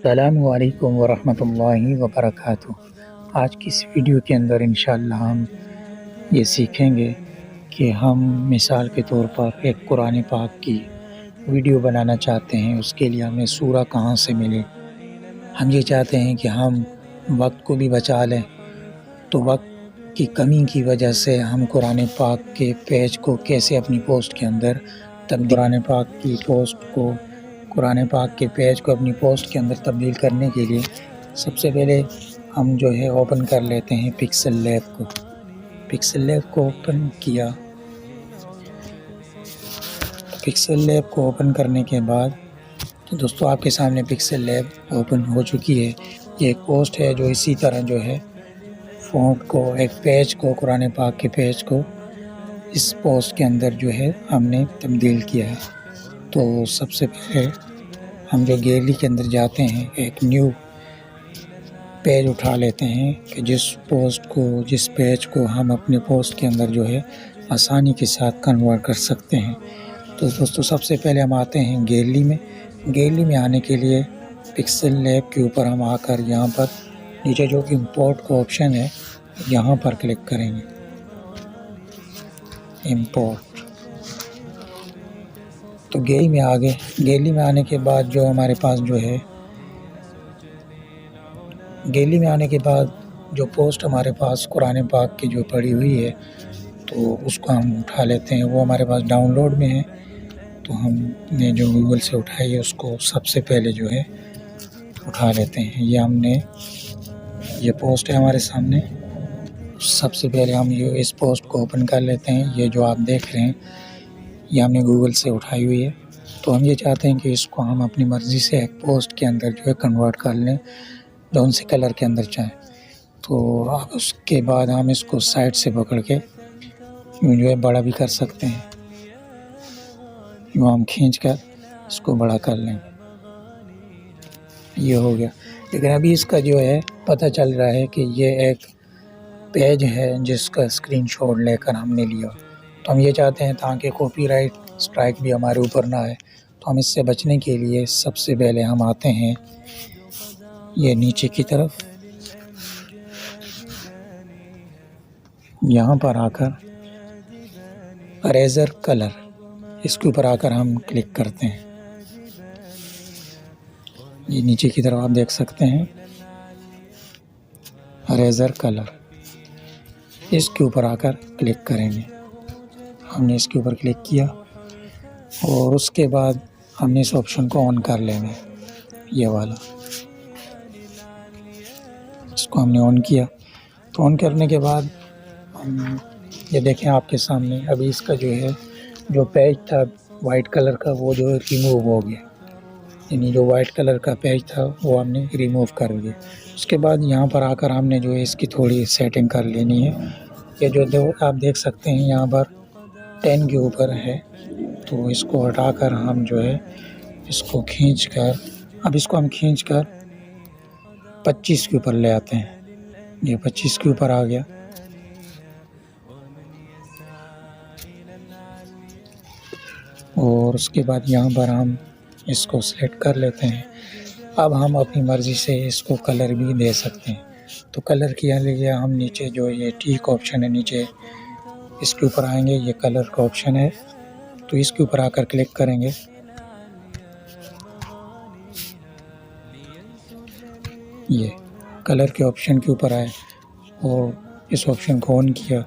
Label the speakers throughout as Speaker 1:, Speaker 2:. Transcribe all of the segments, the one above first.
Speaker 1: अस्सलामु अलैकुम वरहमतुल्लाहि वबरकातुहू। आज की इस वीडियो के अंदर इंशाअल्लाह हम ये सीखेंगे कि हम मिसाल के तौर पर एक कुरान पाक की वीडियो बनाना चाहते हैं, उसके लिए हमें सूरा कहाँ से मिले। हम ये चाहते हैं कि हम वक्त को भी बचा लें, तो वक्त की कमी की वजह से हम कुरान पाक के पेज को कैसे अपनी पोस्ट के अंदर कुरान पाक के पेज को अपनी पोस्ट के अंदर तब्दील करने के लिए सबसे पहले हम जो है ओपन कर लेते हैं पिक्सेल लैब को ओपन किया। पिक्सेल लैब को ओपन करने के बाद तो दोस्तों आपके सामने पिक्सेल लैब ओपन हो चुकी है। ये एक पोस्ट है जो इसी तरह जो है फ़ॉन्ट को, एक पेज को, कुरान पाक के पेज को इस पोस्ट के अंदर जो है हमने तब्दील किया है। तो सबसे पहले हम जो गैलरी के अंदर जाते हैं, एक न्यू पेज उठा लेते हैं कि जिस पेज को हम अपने पोस्ट के अंदर जो है आसानी के साथ कन्वर्ट कर सकते हैं। तो दोस्तों सबसे पहले हम आते हैं गैलरी में आने के लिए पिक्सेल लैब के ऊपर हम आकर यहाँ पर नीचे जो कि इंपोर्ट का ऑप्शन है यहाँ पर क्लिक करेंगे। इंपोर्ट तो गैलरी में आने के बाद जो हमारे पास जो है गैलरी में आने के बाद जो पोस्ट हमारे पास कुरान पाक की जो पड़ी हुई है तो उसको हम उठा लेते हैं। वो हमारे पास डाउनलोड में है, तो हमने जो गूगल से उठाई है उसको सबसे पहले जो है उठा लेते हैं। ये पोस्ट है हमारे सामने। सबसे पहले हम इस पोस्ट को ओपन कर लेते हैं। ये जो आप देख रहे हैं ये हमने गूगल से उठाई हुई है। तो हम ये चाहते हैं कि इसको हम अपनी मर्ज़ी से एक पोस्ट के अंदर जो है कन्वर्ट कर लें, जौन से कलर के अंदर चाहें। तो आप उसके बाद हम इसको साइड से पकड़ के यूँ जो है बड़ा भी कर सकते हैं। यूँ हम खींच कर इसको बड़ा कर लेंगे। ये हो गया। लेकिन अभी इसका जो है पता चल रहा है कि ये एक पेज है जिसका स्क्रीनशॉट लेकर हमने लिया। तो हम ये चाहते हैं ताकि कॉपीराइट स्ट्राइक भी हमारे ऊपर ना आए, तो हम इससे बचने के लिए सबसे पहले हम आते हैं ये नीचे की तरफ। यहाँ पर आकर इरेज़र कलर, इसके ऊपर आकर हम क्लिक करते हैं। ये नीचे की तरफ आप देख सकते हैं इरेज़र कलर, इसके ऊपर आकर क्लिक करेंगे। हमने इसके ऊपर क्लिक किया और उसके बाद हमने इस ऑप्शन को ऑन कर लेना है, ये वाला। इसको हमने ऑन किया। तो ऑन करने के बाद हम ये देखें आपके सामने अभी इसका जो है जो पेज था वाइट कलर का वो जो है रिमूव हो गया। यानी जो वाइट कलर का पेज था वो हमने रिमूव कर दिया। उसके बाद यहाँ पर आकर हमने जो है इसकी थोड़ी सेटिंग कर लेनी है। ये जो आप देख सकते हैं यहाँ पर 10 के ऊपर है, तो इसको हटाकर हम जो है इसको खींचकर अब इसको हम खींचकर 25 के ऊपर ले आते हैं। ये 25 के ऊपर आ गया। और उसके बाद यहाँ पर हम इसको सेलेक्ट कर लेते हैं। अब हम अपनी मर्ज़ी से इसको कलर भी दे सकते हैं। तो कलर के लिए हम नीचे जो ये टिक ऑप्शन है नीचे इसके ऊपर आएंगे। ये कलर का ऑप्शन है, तो इसके ऊपर आकर क्लिक करेंगे। ये कलर के ऑप्शन के ऊपर आए और इस ऑप्शन को ऑन किया।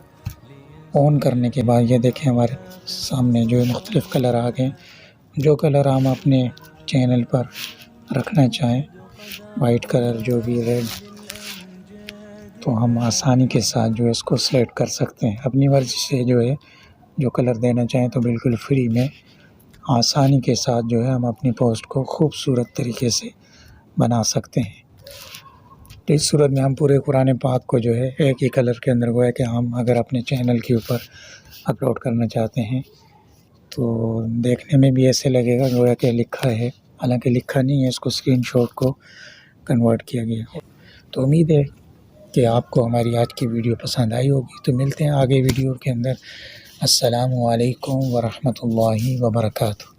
Speaker 1: ऑन करने के बाद ये देखें हमारे सामने जो मुख्तलिफ़ कलर आ गए। जो कलर हम अपने चैनल पर रखना चाहें, वाइट कलर जो भी रेड, तो हम आसानी के साथ जो है इसको सेलेक्ट कर सकते हैं। अपनी मर्ज़ी से जो है जो कलर देना चाहें तो बिल्कुल फ्री में आसानी के साथ जो है हम अपनी पोस्ट को खूबसूरत तरीके से बना सकते हैं। तो इस सूरत में हम पूरे कुरान पाक को जो है एक ही कलर के अंदर गोया कि हम अगर अपने चैनल के ऊपर अपलोड करना चाहते हैं तो देखने में भी ऐसे लगेगा गोया कि लिखा है, हालांकि लिखा नहीं है, इसको स्क्रीनशॉट को कन्वर्ट किया गया। तो उम्मीद है कि आपको हमारी आज की वीडियो पसंद आई होगी। तो मिलते हैं आगे वीडियो के अंदर। अस्सलामु अलैकुम वरहमतुल्लाहि वबरकातुहू।